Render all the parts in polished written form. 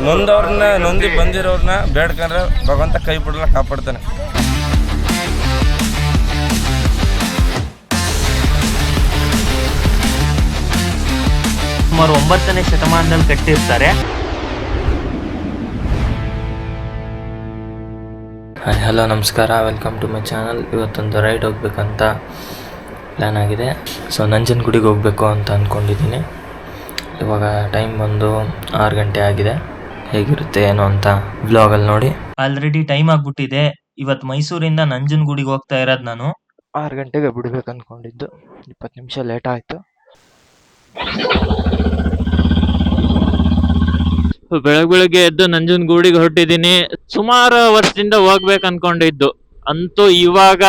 ನೊಂದವ್ರನ್ನ ನೊಂದಿ ಬಂದಿರೋರ್ನ ಬೇಡ್ಕೊಂಡ್ರೆ ಭಗವಂತ ಕೈ ಬಿಡಲ್ಲ, ಕಾಪಾಡ್ತಾನೆ. ಸುಮಾರು 9ನೇ ಶತಮಾನದಲ್ಲಿ ಕಟ್ಟಿರ್ತಾರೆ. ಹಾಯ್ ಹಲೋ ನಮಸ್ಕಾರ, ವೆಲ್ಕಮ್ ಟು ಮೈ ಚಾನಲ್. ಇವತ್ತೊಂದು ರೈಡ್ ಹೋಗ್ಬೇಕಂತ ಪ್ಲ್ಯಾನ್ ಆಗಿದೆ. ಸೊ ನಂಜನಗೂಡಿಗೆ ಹೋಗಬೇಕು ಅಂತ ಅಂದ್ಕೊಂಡಿದ್ದೀನಿ. ಇವಾಗ ಟೈಮ್ ಬಂದು 6 ಗಂಟೆ ಆಗಿದೆ. ಹೇಗಿರುತ್ತೆ ಏನು ಅಂತ ವ್ಲಾಗಲ್ಲಿ ನೋಡಿ. ಆಲ್ರೆಡಿ ಟೈಮ್ ಆಗ್ಬಿಟ್ಟಿದೆ. ಇವತ್ತು ಮೈಸೂರಿಂದ ನಂಜನಗೂಡಿಗೆ ಹೋಗ್ತಾ ಇರೋದು ನಾನು. 6 ಗಂಟೆಗೆ ಬಿಡ್ಬೇಕು ಅಂದ್ಕೊಂಡಿದ್ದು, 20 ನಿಮಿಷ ಲೇಟ್ ಆಯಿತು. ಬೆಳಗ್ಗೆ ಎದ್ದು ನಂಜನಗೂಡಿಗೆ ಹೊರಟಿದ್ದೀನಿ. ಸುಮಾರು ವರ್ಷದಿಂದ ಹೋಗ್ಬೇಕು ಅನ್ಕೊಂಡಿದ್ದು, ಅಂತೂ ಇವಾಗ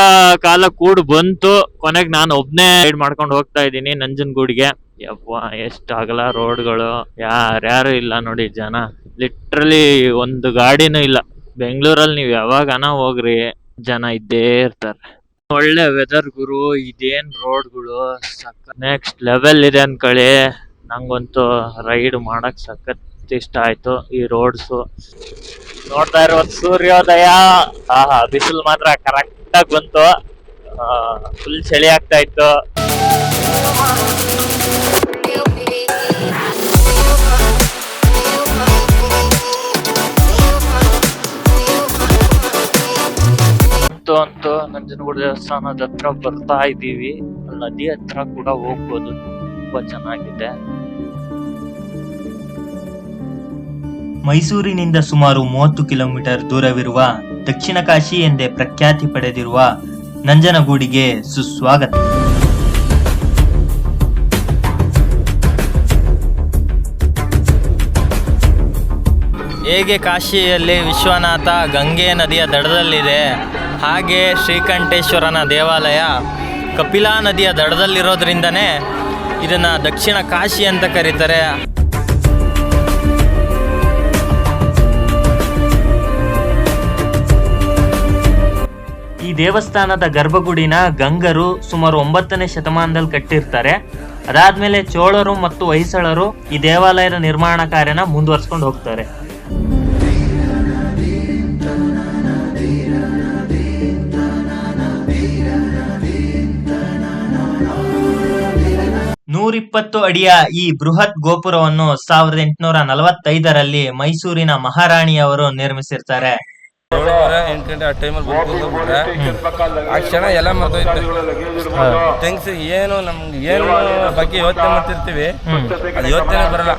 ಕಾಲ ಕೂಡ ಬಂತು. ಕೊನೆಗೆ ನಾನು ಒಬ್ನೇ ರೈಡ್ ಮಾಡ್ಕೊಂಡು ಹೋಗ್ತಾ ಇದ್ದೀನಿ ನಂಜನಗೂಡಿಗೆ. ಯಪ್ಪ ಎಷ್ಟು ಅಗಲ ರೋಡ್ಗಳು, ಯಾರ್ಯಾರು ಇಲ್ಲ ನೋಡಿ, ಜನ ಲಿಟ್ರಲಿ ಒಂದು ಗಾಡಿನೂ ಇಲ್ಲ. ಬೆಂಗಳೂರಲ್ಲಿ ನೀವು ಯಾವಾಗನ ಹೋಗ್ರಿ ಜನ ಇದ್ದೇ ಇರ್ತಾರೆ. ಒಳ್ಳೆ ವೆದರ್ ಗುರು, ಇದೇನ್ ರೋಡ್ಗಳು ಸಖತ್ ನೆಕ್ಸ್ಟ್ ಲೆವೆಲ್ ಇದೆ ಅನ್ಕೊಳ್ಳಿ. ನಂಗಂತೂ ರೈಡ್ ಮಾಡಕ್ ಸಖತ್ ಇಷ್ಟ ಆಯ್ತು. ಈ ರೋಡ್ಸು ನೋಡ್ತಾ ಇರೋದು ಸೂರ್ಯೋದಯ. ಬಿಸಿಲು ಮಾತ್ರ ಕರೆಕ್ಟ್ ಆಗಿ ಬಂತು. ಫುಲ್ ಚಳಿ ಆಗ್ತಾ ಇತ್ತು. ಅಂತೂ ನಂಜನಗೂಡು ದೇವಸ್ಥಾನದ ಹತ್ರ ಬರ್ತಾ ಇದ್ದೀವಿ. ನದಿ ಹತ್ರ ಕೂಡ ಹೋಗ್ಬೋದು, ತುಂಬಾ ಚೆನ್ನಾಗಿದೆ. ಮೈಸೂರಿನಿಂದ ಸುಮಾರು 30 ಕಿಲೋಮೀಟರ್ ದೂರವಿರುವ ದಕ್ಷಿಣ ಕಾಶಿ ಎಂದೇ ಪ್ರಖ್ಯಾತಿ ಪಡೆದಿರುವ ನಂಜನಗೂಡಿಗೆ ಸುಸ್ವಾಗತ. ಹೇಗೆ ಕಾಶಿಯಲ್ಲಿ ವಿಶ್ವನಾಥ ಗಂಗೆ ನದಿಯ ದಡದಲ್ಲಿದೆ, ಹಾಗೆ ಶ್ರೀಕಂಠೇಶ್ವರನ ದೇವಾಲಯ ಕಪಿಲಾ ನದಿಯ ದಡದಲ್ಲಿರೋದ್ರಿಂದನೇ ಇದನ್ನ ದಕ್ಷಿಣ ಕಾಶಿ ಅಂತ ಕರೀತಾರೆ. ಈ ದೇವಸ್ಥಾನದ ಗರ್ಭಗುಡಿನ ಗಂಗರು ಸುಮಾರು 9ನೇ ಶತಮಾನದಲ್ಲಿ ಕಟ್ಟಿರ್ತಾರೆ. ಅದಾದ್ಮೇಲೆ ಚೋಳರು ಮತ್ತು ಹೊಯ್ಸಳರು ಈ ದೇವಾಲಯದ ನಿರ್ಮಾಣ ಕಾರ್ಯನ ಮುಂದುವರ್ಸ್ಕೊಂಡು ಹೋಗ್ತಾರೆ. ನೂರಿಪ್ಪತ್ತು ಅಡಿಯ ಈ ಬೃಹತ್ ಗೋಪುರವನ್ನು 1845ರಲ್ಲಿ ಮೈಸೂರಿನ ಮಹಾರಾಣಿಯವರು ನಿರ್ಮಿಸಿರ್ತಾರೆ. 7:08 ಗಂಟೆ ಆ ಟೈಮಲ್ಲಿ ಬಂದ್ಬಿಟ್ರೆ ಆ ಕ್ಷಣ ಎಲ್ಲ ಮರ್ತೋಯ್ತು. ಥಿಂಗ್ಸ್ ಏನು ನಮ್ಗೆ ಏನು ಬಗ್ಗೆ ಯೋಚನೆ ಮಾಡ್ತಿರ್ತೀವಿ, ಅದು ಯೋಚನೆ ಬರಲ್ಲ.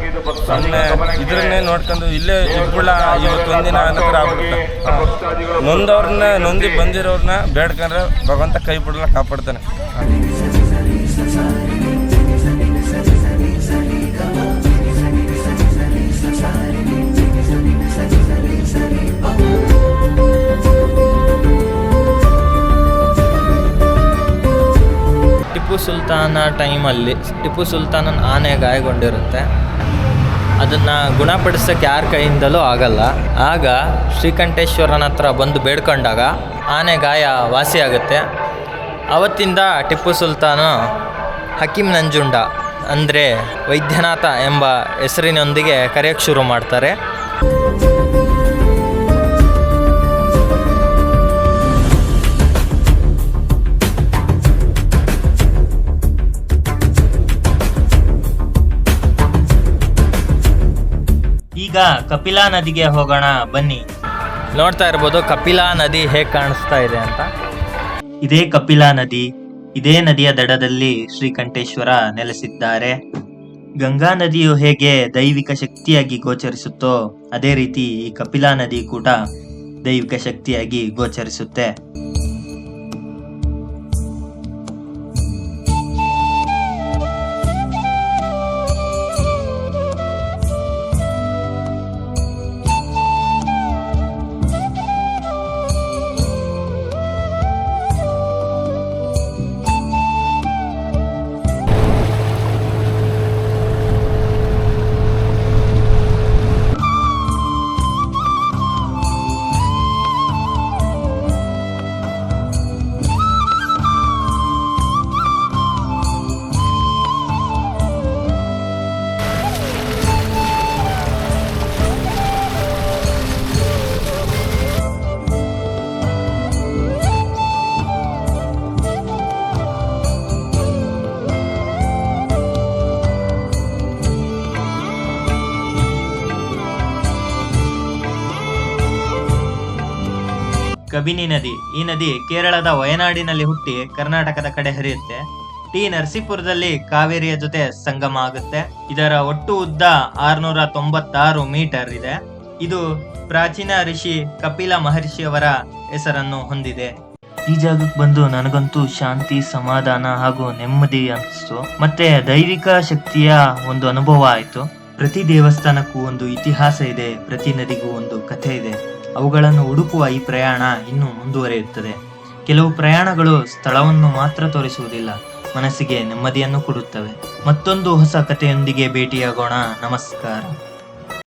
ಸುಮ್ಮನೆ ಇದ್ರನ್ನೇ ನೋಡ್ಕೊಂಡು ಇಲ್ಲೇ ಇಟ್ಬಿಡ ಇವತ್ತೊಂದಿನ ಅನ್ನೋದ್ರ ಆಗ್ಬಿಡುತ್ತೆ. ನೊಂದವ್ರನ್ನ ನೊಂದಿ ಬಂದಿರೋರ್ನ ಬೇಡ್ಕೊಂಡ್ರೆ ಭಗವಂತ ಕೈ ಬಿಡಲ್ಲ, ಕಾಪಾಡ್ತಾನೆ. ಟಿಪ್ಪು ಸುಲ್ತಾನ ಟೈಮಲ್ಲಿ ಟಿಪ್ಪು ಸುಲ್ತಾನನ ಆನೆ ಗಾಯಗೊಂಡಿರುತ್ತೆ. ಅದನ್ನು ಗುಣಪಡಿಸೋಕ್ಕೆ ಯಾರ ಕೈಯಿಂದಲೂ ಆಗಲ್ಲ. ಆಗ ಶ್ರೀಕಂಠೇಶ್ವರನ ಹತ್ರ ಬಂದು ಬೇಡ್ಕೊಂಡಾಗ ಆನೆ ಗಾಯ ವಾಸಿಯಾಗುತ್ತೆ. ಅವತ್ತಿಂದ ಟಿಪ್ಪು ಸುಲ್ತಾನ ಹಕೀಮ್ ನಂಜುಂಡ ಅಂದರೆ ವೈದ್ಯನಾಥ ಎಂಬ ಹೆಸರಿನೊಂದಿಗೆ ಕರೆಯೋಕ್ಕೆ ಶುರು ಮಾಡ್ತಾರೆ. ಈಗ ಕಪಿಲಾ ನದಿಗೆ ಹೋಗೋಣ ಬನ್ನಿ. ನೋಡ್ತಾ ಇರ್ಬೋದು ಕಪಿಲಾ ನದಿ ಹೇಗೆ ಕಾಣಿಸ್ತಾ ಇದೆ ಅಂತ. ಇದೇ ಕಪಿಲಾ ನದಿ. ಇದೇ ನದಿಯ ದಡದಲ್ಲಿ ಶ್ರೀಕಂಠೇಶ್ವರ ನೆಲೆಸಿದ್ದಾರೆ. ಗಂಗಾ ನದಿಯು ಹೇಗೆ ದೈವಿಕ ಶಕ್ತಿಯಾಗಿ ಗೋಚರಿಸುತ್ತೋ ಅದೇ ರೀತಿ ಈ ಕಪಿಲಾ ನದಿ ಕೂಡ ದೈವಿಕ ಶಕ್ತಿಯಾಗಿ ಗೋಚರಿಸುತ್ತೆ. ಕಬಿನಿ ನದಿ. ಈ ನದಿ ಕೇರಳದ ವಯನಾಡಿನಲ್ಲಿ ಹುಟ್ಟಿ ಕರ್ನಾಟಕದ ಕಡೆ ಹರಿಯುತ್ತೆ. ಟಿ ನರಸೀಪುರದಲ್ಲಿ ಕಾವೇರಿಯ ಜೊತೆ ಸಂಗಮ ಆಗುತ್ತೆ. ಇದರ ಒಟ್ಟು ಉದ್ದ 696 ಮೀಟರ್ ಇದೆ. ಇದು ಪ್ರಾಚೀನ ಋಷಿ ಕಪಿಲ ಮಹರ್ಷಿಯವರ ಹೆಸರನ್ನು ಹೊಂದಿದೆ. ಈ ಜಾಗಕ್ಕೆ ಬಂದು ನನಗಂತೂ ಶಾಂತಿ, ಸಮಾಧಾನ ಹಾಗೂ ನೆಮ್ಮದಿ ಅನಿಸ್ತು. ಮತ್ತೆ ದೈವಿಕ ಶಕ್ತಿಯ ಒಂದು ಅನುಭವ ಆಯ್ತು. ಪ್ರತಿ ದೇವಸ್ಥಾನಕ್ಕೂ ಒಂದು ಇತಿಹಾಸ ಇದೆ, ಪ್ರತಿ ನದಿಗೂ ಒಂದು ಕಥೆ ಇದೆ. ಅವುಗಳನ್ನು ಹುಡುಕುವ ಈ ಪ್ರಯಾಣ ಇನ್ನೂ ಮುಂದುವರಿಯುತ್ತದೆ. ಕೆಲವು ಪ್ರಯಾಣಗಳು ಸ್ಥಳವನ್ನು ಮಾತ್ರ ತೋರಿಸುವುದಿಲ್ಲ, ಮನಸ್ಸಿಗೆ ನೆಮ್ಮದಿಯನ್ನು ಕೊಡುತ್ತವೆ. ಮತ್ತೊಂದು ಹೊಸ ಕಥೆಯೊಂದಿಗೆ ಭೇಟಿಯಾಗೋಣ. ನಮಸ್ಕಾರ.